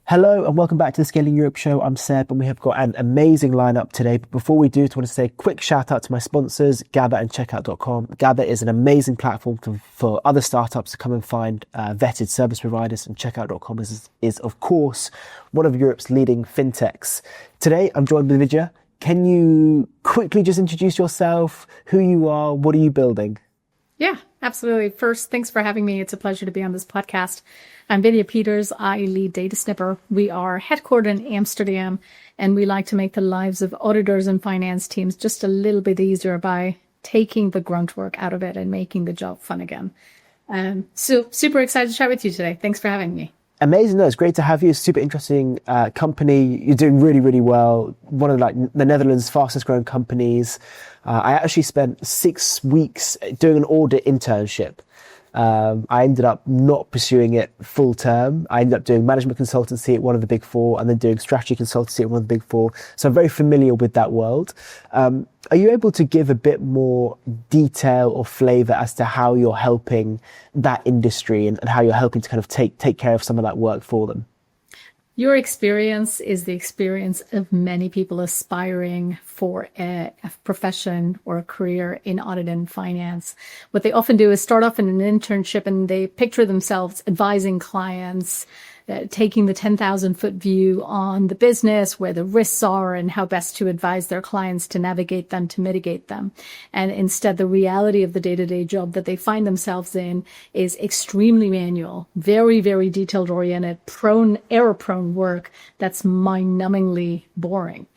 Hello and welcome back to the Scaling Europe show. I'm Seb and we have got an amazing lineup today. But before we do, I want to say a quick shout out to my sponsors, Gather and Checkout.com. Gather is an amazing platform for other startups to come and find vetted service providers, and Checkout.com is of course one of Europe's leading fintechs. Today I'm joined with Vidya. Can you quickly just introduce yourself, who you are, what are you building? Yeah, absolutely. First, thanks for having me. It's a pleasure to be on this podcast. I'm Vidya Peters. I lead DataSnipper. We are headquartered in Amsterdam, and we like to make the lives of auditors and finance teams just a little bit easier by taking the grunt work out of it and making the job fun again. So super excited to chat with you today. Thanks for having me. Amazing. No, it's great to have you. Super interesting company. You're doing really, really well. One of the Netherlands' fastest growing companies. I actually spent 6 weeks doing an audit internship. I ended up not pursuing it full term. I ended up doing management consultancy at one of the big four and then doing strategy consultancy at one of the big four. So I'm very familiar with that world. Are you able to give a bit more detail or flavor as to how you're helping that industry and how you're helping to kind of take care of some of that work for them? Your experience is the experience of many people aspiring for a profession or a career in audit and finance. What they often do is start off in an internship and they picture themselves advising clients, taking the 10,000-foot view on the business, where the risks are and how best to advise their clients to navigate them, to mitigate them. And instead, the reality of the day-to-day job that they find themselves in is extremely manual, very, very detailed-oriented, error-prone work that's mind-numbingly boring.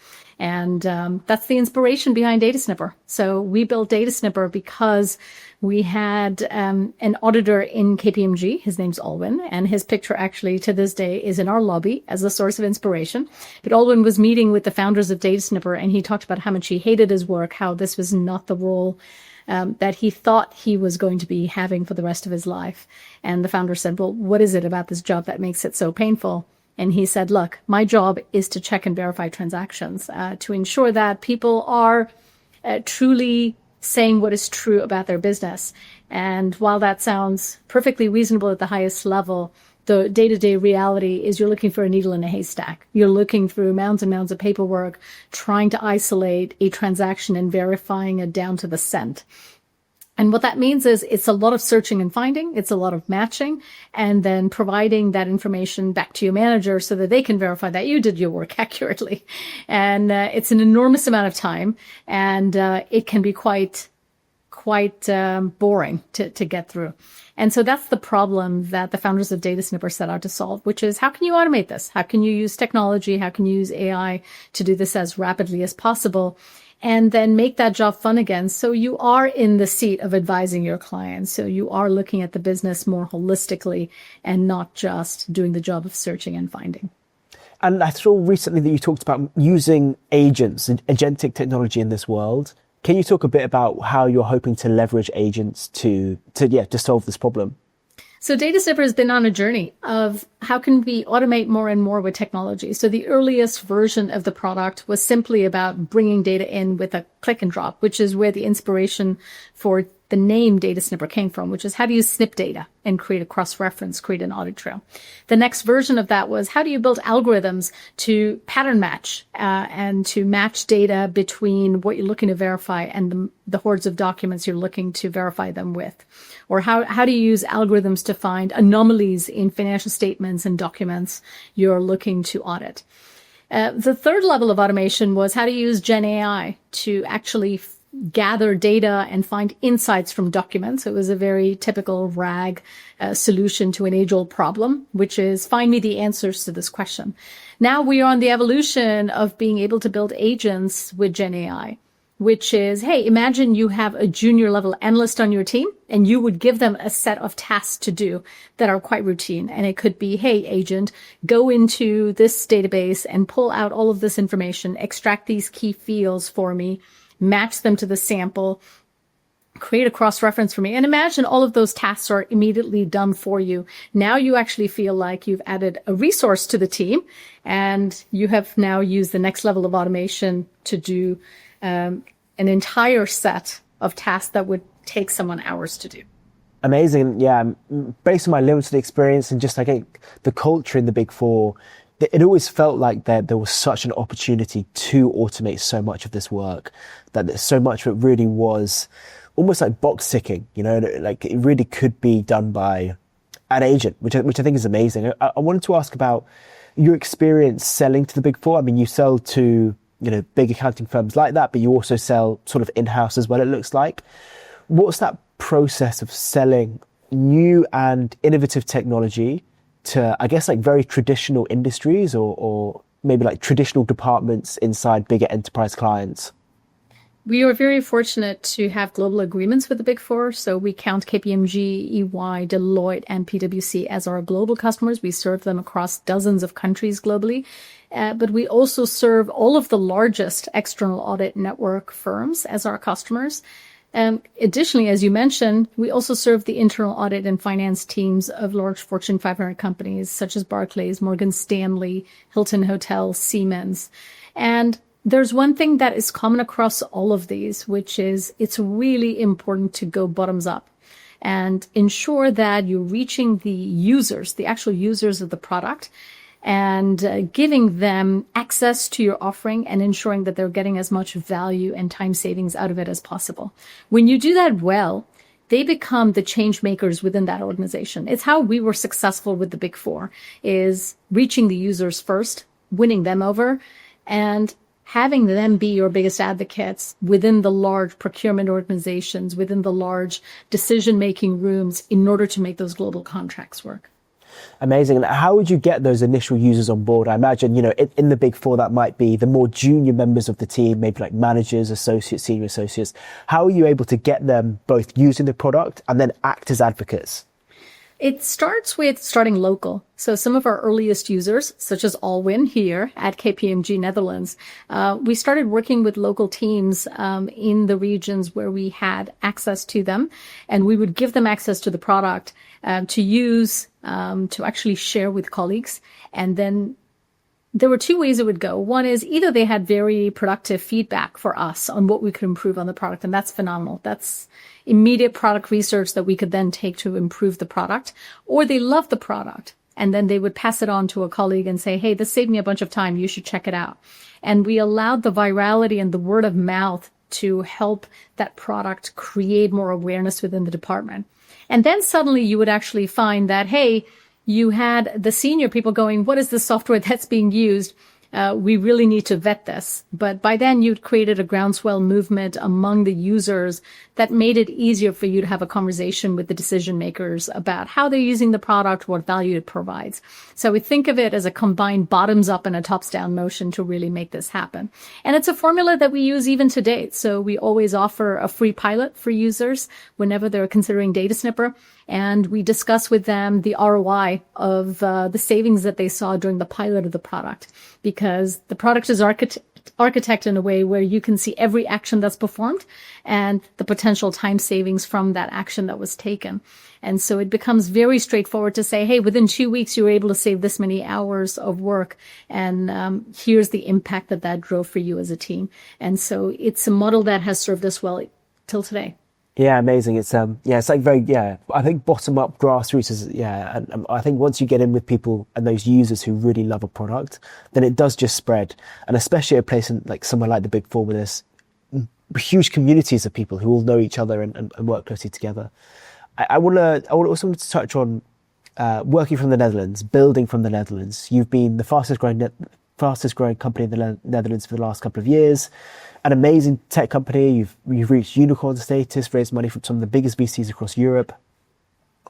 And that's the inspiration behind DataSnipper. So we built DataSnipper because we had an auditor in KPMG. His name's Alwyn, and his picture actually to this day is in our lobby as a source of inspiration. But Alwyn was meeting with the founders of DataSnipper, and he talked about how much he hated his work, how this was not the role that he thought he was going to be having for the rest of his life. And the founder said, well, what is it about this job that makes it so painful? And he said, look, my job is to check and verify transactions, to ensure that people are truly saying what is true about their business. And while that sounds perfectly reasonable at the highest level, the day-to-day reality is you're looking for a needle in a haystack. You're looking through mounds and mounds of paperwork, trying to isolate a transaction and verifying it down to the cent. And what that means is it's a lot of searching and finding, it's a lot of matching, and then providing that information back to your manager so that they can verify that you did your work accurately. And it's an enormous amount of time, and it can be quite boring to get through. And so that's the problem that the founders of DataSnipper set out to solve, which is how can you automate this? How can you use technology? How can you use AI to do this as rapidly as possible? And then make that job fun again. So you are in the seat of advising your clients. So you are looking at the business more holistically and not just doing the job of searching and finding. And I saw recently that you talked about using agents and agentic technology in this world. Can you talk a bit about how you're hoping to leverage agents to solve this problem? So DataSnipper has been on a journey of how can we automate more and more with technology. So the earliest version of the product was simply about bringing data in with a click and drop, which is where the inspiration for the name DataSnipper came from, which is how do you snip data and create a cross-reference, create an audit trail. The next version of that was how do you build algorithms to pattern match and to match data between what you're looking to verify and the hordes of documents you're looking to verify them with. Or how do you use algorithms to find anomalies in financial statements and documents you're looking to audit. The third level of automation was how to use Gen AI to actually gather data and find insights from documents. It was a very typical RAG solution to an age-old problem, which is find me the answers to this question. Now we are on the evolution of being able to build agents with Gen AI, which is, hey, imagine you have a junior level analyst on your team and you would give them a set of tasks to do that are quite routine. And it could be, hey, agent, go into this database and pull out all of this information, extract these key fields for me, match them to the sample, create a cross-reference for me. And imagine all of those tasks are immediately done for you. Now you actually feel like you've added a resource to the team and you have now used the next level of automation to do an entire set of tasks that would take someone hours to do. Amazing. Yeah. Based on my limited experience and just the culture in the Big Four, it always felt like there was such an opportunity to automate so much of this work, that so much of it really was almost like box ticking, like it really could be done by an agent, which I think is amazing. I wanted to ask about your experience selling to the Big Four. I mean, you sell to, big accounting firms like that, but you also sell sort of in-house as well, it looks like. What's that process of selling new and innovative technology to, I guess, like very traditional industries or maybe like traditional departments inside bigger enterprise clients? We are very fortunate to have global agreements with the Big Four. So we count KPMG, EY, Deloitte, and PwC as our global customers. We serve them across dozens of countries globally. But we also serve all of the largest external audit network firms as our customers. Additionally, as you mentioned, we also serve the internal audit and finance teams of large Fortune 500 companies such as Barclays, Morgan Stanley, Hilton Hotels, Siemens. And there's one thing that is common across all of these, which is it's really important to go bottoms up and ensure that you're reaching the users, the actual users of the product, and giving them access to your offering and ensuring that they're getting as much value and time savings out of it as possible. When you do that well, they become the change makers within that organization. It's how we were successful with the Big Four, is reaching the users first, winning them over, and having them be your biggest advocates within the large procurement organizations, within the large decision-making rooms in order to make those global contracts work. Amazing. And how would you get those initial users on board? I imagine, in the Big Four, that might be the more junior members of the team, maybe like managers, associates, senior associates. How are you able to get them both using the product and then act as advocates? It starts with starting local. So some of our earliest users, such as Alwyn here at KPMG Netherlands, we started working with local teams in the regions where we had access to them, and we would give them access to the product to use, to actually share with colleagues. And then there were two ways it would go. One is either they had very productive feedback for us on what we could improve on the product, and that's phenomenal. That's immediate product research that we could then take to improve the product, or they loved the product and then they would pass it on to a colleague and say, hey, this saved me a bunch of time. You should check it out. And we allowed the virality and the word of mouth to help that product create more awareness within the department. And then suddenly you would actually find that, hey, you had the senior people going, what is the software that's being used? We really need to vet this. But by then you'd created a groundswell movement among the users that made it easier for you to have a conversation with the decision makers about how they're using the product, what value it provides. So we think of it as a combined bottoms up and a tops down motion to really make this happen. And it's a formula that we use even to date. So we always offer a free pilot for users whenever they're considering DataSnipper. And we discuss with them the ROI of the savings that they saw during the pilot of the product, because the product is architected in a way where you can see every action that's performed and the potential time savings from that action that was taken. And so it becomes very straightforward to say, hey, within 2 weeks, you were able to save this many hours of work. And here's the impact that drove for you as a team. And so it's a model that has served us well till today. Yeah, amazing. It's it's like I think bottom up grassroots is, and I think once you get in with people and those users who really love a product, then it does just spread. And especially a place like somewhere like the Big Four, where there's huge communities of people who all know each other and work closely together. I also want to touch on working from the Netherlands, building from the Netherlands. You've been the fastest growing company in the Netherlands for the last couple of years. An amazing tech company. You've reached unicorn status, raised money from some of the biggest VCs across Europe.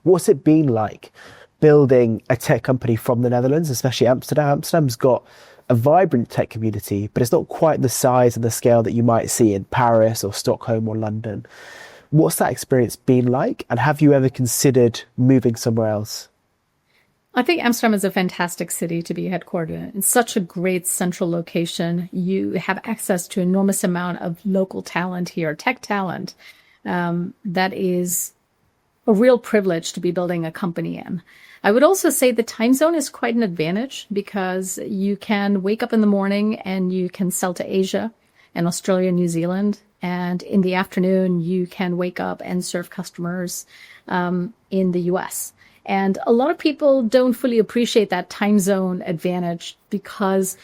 What's it been like building a tech company from the Netherlands, especially Amsterdam? Amsterdam's got a vibrant tech community, but it's not quite the size and the scale that you might see in Paris or Stockholm or London. What's that experience been like? And have you ever considered moving somewhere else? I think Amsterdam is a fantastic city to be headquartered in. It's such a great central location. You have access to an enormous amount of local talent here, tech talent, that is a real privilege to be building a company in. I would also say the time zone is quite an advantage, because you can wake up in the morning and you can sell to Asia and Australia, New Zealand. And in the afternoon, you can wake up and serve customers in the US. And a lot of people don't fully appreciate that time zone advantage because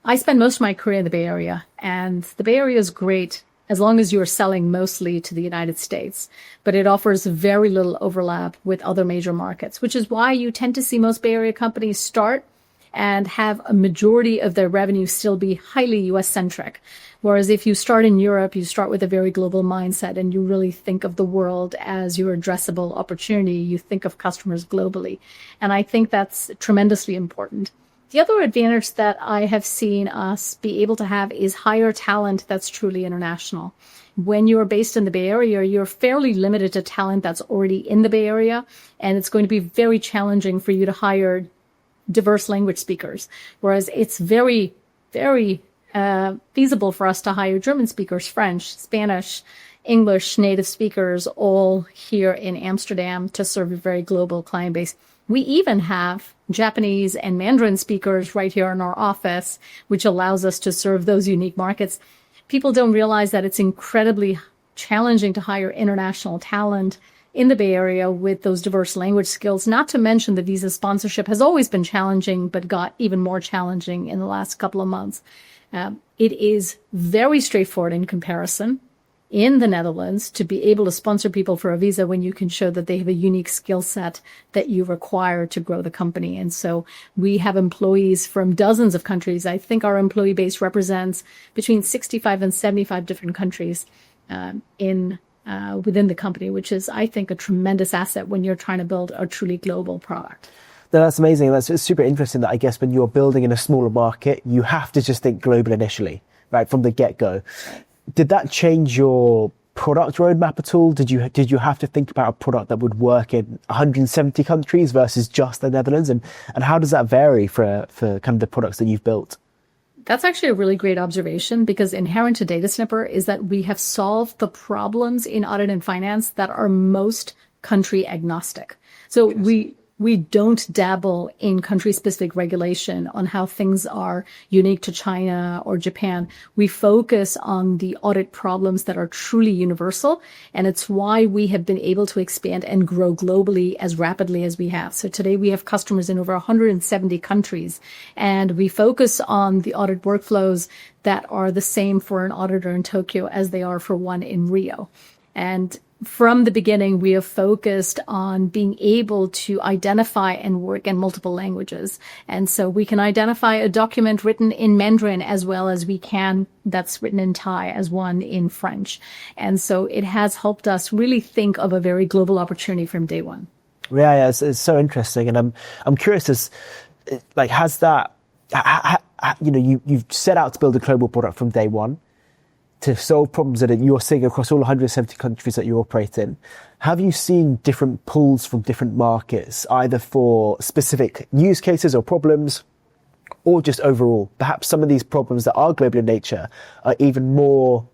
I spent most of my career in the Bay Area, and the Bay Area is great as long as you're selling mostly to the United States, but it offers very little overlap with other major markets, which is why you tend to see most Bay Area companies start and have a majority of their revenue still be highly US centric. Whereas if you start in Europe, you start with a very global mindset and you really think of the world as your addressable opportunity. You think of customers globally. And I think that's tremendously important. The other advantage that I have seen us be able to have is hire talent that's truly international. When you're based in the Bay Area, you're fairly limited to talent that's already in the Bay Area, and it's going to be very challenging for you to hire diverse language speakers. Whereas it's very, very feasible for us to hire German speakers, French, Spanish, English native speakers, all here in Amsterdam to serve a very global client base. We even have Japanese and Mandarin speakers right here in our office, which allows us to serve those unique markets. People don't realize that it's incredibly challenging to hire international talent in the Bay Area with those diverse language skills, not to mention the visa sponsorship has always been challenging, but got even more challenging in the last couple of months. It is very straightforward in comparison in the Netherlands to be able to sponsor people for a visa when you can show that they have a unique skill set that you require to grow the company. And so we have employees from dozens of countries. I think our employee base represents between 65 and 75 different countries within the company, which is, I think, a tremendous asset when you're trying to build a truly global product. No, that's amazing. It's super interesting that I guess when you're building in a smaller market, you have to just think global initially, right, from the get-go. Did that change your product roadmap at all? Did you have to think about a product that would work in 170 countries versus just the Netherlands? And how does that vary for kind of the products that you've built? That's actually a really great observation, because inherent to DataSnipper is that we have solved the problems in audit and finance that are most country agnostic. So we don't dabble in country-specific regulation on how things are unique to China or Japan. We focus on the audit problems that are truly universal, and it's why we have been able to expand and grow globally as rapidly as we have. So today we have customers in over 170 countries, and we focus on the audit workflows that are the same for an auditor in Tokyo as they are for one in Rio. And from the beginning, we have focused on being able to identify and work in multiple languages. And so we can identify a document written in Mandarin as well as we can that's written in Thai as one in French. And so it has helped us really think of a very global opportunity from day one. Yeah, it's so interesting. And I'm curious has that, you've set out to build a global product from day one to solve problems that you're seeing across all 170 countries that you operate in. Have you seen different pulls from different markets, either for specific use cases or problems, or just overall? Perhaps some of these problems that are global in nature are even more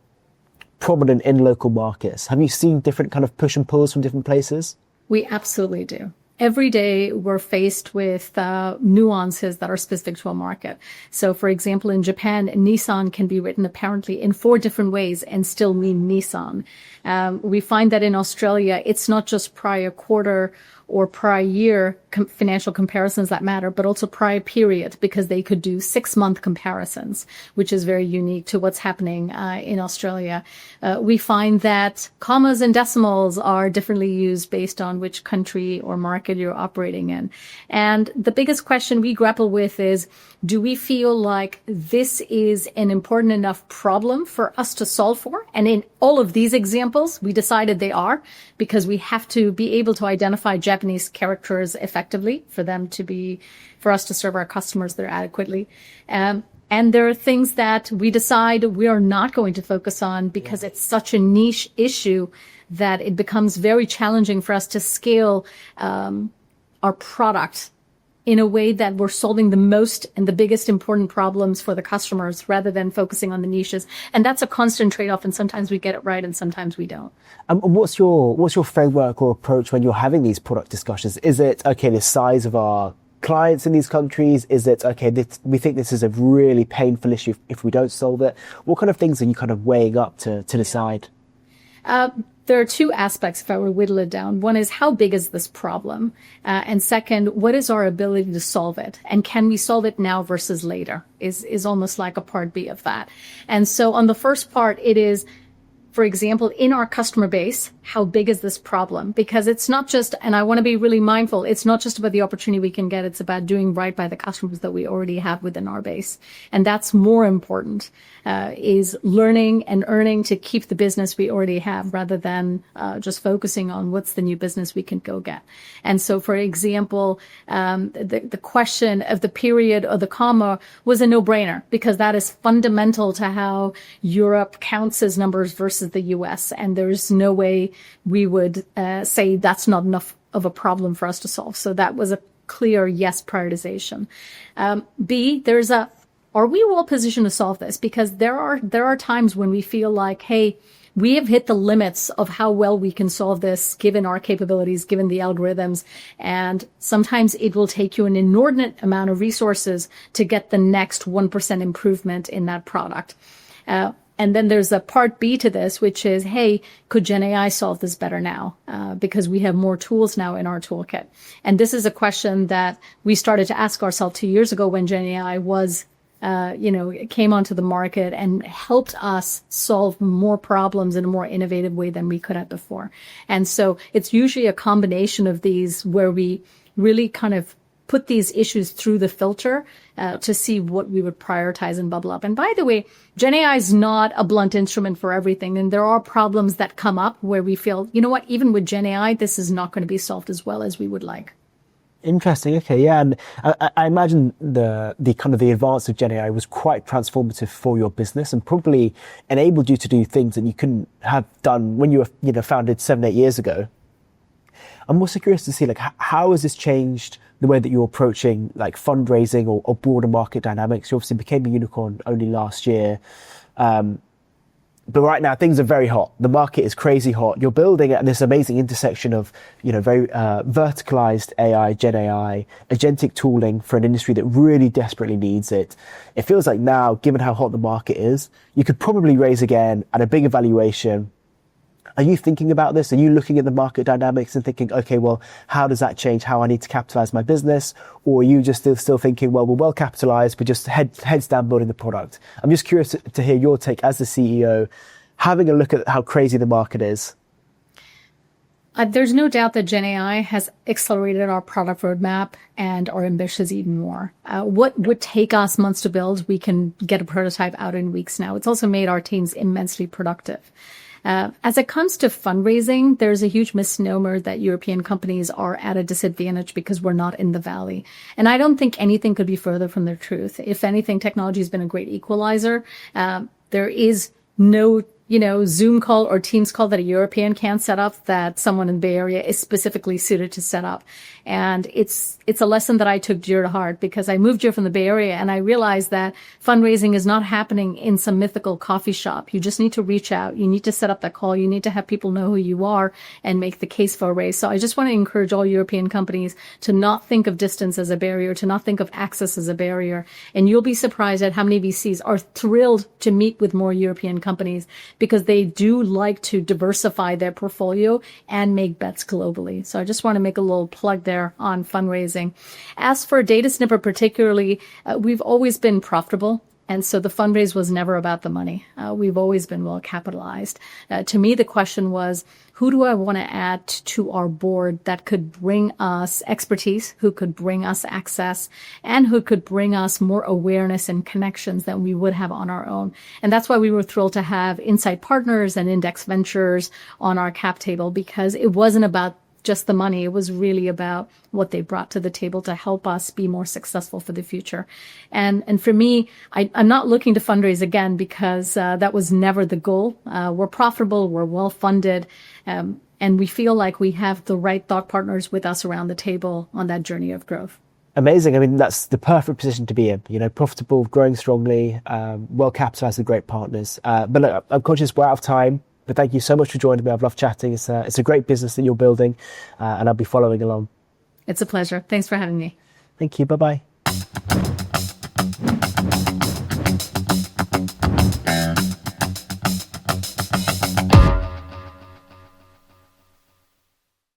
prominent in local markets. Have you seen different kind of push and pulls from different places? We absolutely do. Every day we're faced with nuances that are specific to a market. So, for example, in Japan, Nissan can be written apparently in 4 different ways and still mean Nissan. We find that in Australia, it's not just prior quarter or prior year financial comparisons that matter, but also prior period, because they could do 6-month comparisons, which is very unique to what's happening in Australia. We find that commas and decimals are differently used based on which country or market you're operating in. And the biggest question we grapple with is, do we feel like this is an important enough problem for us to solve for? And in all of these examples, we decided they are, because we have to be able to identify Japanese characters effectively for us to serve our customers there adequately. And there are things that we decide we are not going to focus on because it's such a niche issue that it becomes very challenging for us to scale our product in a way that we're solving the most and the biggest important problems for the customers rather than focusing on the niches. And that's a constant trade-off, and sometimes we get it right and sometimes we don't. What's your framework or approach when you're having these product discussions? Is it, okay, the size of our clients in these countries? Is it, okay, we think this is a really painful issue if we don't solve it? What kind of things are you kind of weighing up to decide? there are two aspects if I were to whittle it down. One is how big is this problem? And second, what is our ability to solve it? And can we solve it now versus later is almost like a part B of that. And so on the first part, it is, for example, in our customer base, how big is this problem? Because it's not just, and I want to be really mindful, it's not just about the opportunity we can get. It's about doing right by the customers that we already have within our base. And that's more important, is learning and earning to keep the business we already have rather than just focusing on what's the new business we can go get. And so, for example, the question of the period or the comma was a no-brainer because that is fundamental to how Europe counts as numbers versus the US. And there's no way we would say that's not enough of a problem for us to solve. So that was a clear yes prioritization. B, are we well positioned to solve this? Because there are times when we feel like, hey, we have hit the limits of how well we can solve this given our capabilities, given the algorithms. And sometimes it will take you an inordinate amount of resources to get the next 1% improvement in that product. And then there's a part B to this, which is, hey, could Gen AI solve this better now? Because we have more tools now in our toolkit. And this is a question that we started to ask ourselves 2 years ago when Gen AI was, it came onto the market and helped us solve more problems in a more innovative way than we could have before. And so it's usually a combination of these where we really kind of put these issues through the filter to see what we would prioritize and bubble up. And by the way, Gen AI is not a blunt instrument for everything. And there are problems that come up where we feel, you know what, even with Gen AI, this is not going to be solved as well as we would like. Interesting. Okay, yeah, and I imagine the kind of the advance of Gen AI was quite transformative for your business and probably enabled you to do things that you couldn't have done when you were, founded 7-8 years ago. I'm also curious to see, like, how has this changed the way that you're approaching, like, fundraising or broader market dynamics? You obviously became a unicorn only last year. But right now, things are very hot. The market is crazy hot. You're building at this amazing intersection of, very verticalized AI, Gen AI, agentic tooling for an industry that really desperately needs it. It feels like now, given how hot the market is, you could probably raise again at a bigger valuation. Are you thinking about this? Are you looking at the market dynamics and thinking, okay, well, how does that change how I need to capitalize my business? Or are you just still thinking, well, we're well capitalized, but just heads down building the product? I'm just curious to hear your take as the CEO, having a look at how crazy the market is. There's no doubt that Gen AI has accelerated our product roadmap and our ambitions even more. What would take us months to build, we can get a prototype out in weeks now. It's also made our teams immensely productive. As it comes to fundraising, there's a huge misnomer that European companies are at a disadvantage because we're not in the valley. And I don't think anything could be further from the truth. If anything, technology has been a great equalizer. There is no Zoom call or Teams call that a European can't set up that someone in the Bay Area is specifically suited to set up. And it's a lesson that I took dear to heart because I moved here from the Bay Area and I realized that fundraising is not happening in some mythical coffee shop. You just need to reach out. You need to set up that call. You need to have people know who you are and make the case for a raise. So I just want to encourage all European companies to not think of distance as a barrier, to not think of access as a barrier. And you'll be surprised at how many VCs are thrilled to meet with more European companies because they do like to diversify their portfolio and make bets globally. So I just want to make a little plug there on fundraising. As for DataSnipper particularly, we've always been profitable. And so the fundraise was never about the money. We've always been well capitalized. To me, the question was, who do I want to add to our board that could bring us expertise, who could bring us access, and who could bring us more awareness and connections than we would have on our own. And that's why we were thrilled to have Insight Partners and Index Ventures on our cap table, because it wasn't about just the money. It was really about what they brought to the table to help us be more successful for the future. And for me, I'm not looking to fundraise again because that was never the goal. We're profitable, we're well funded, and we feel like we have the right thought partners with us around the table on that journey of growth. Amazing. I mean, that's the perfect position to be in, profitable, growing strongly, well capitalized with great partners. But look, I'm conscious we're out of time. But thank you so much for joining me. I've loved chatting. It's a great business that you're building, and I'll be following along. It's a pleasure. Thanks for having me. Thank you. Bye-bye.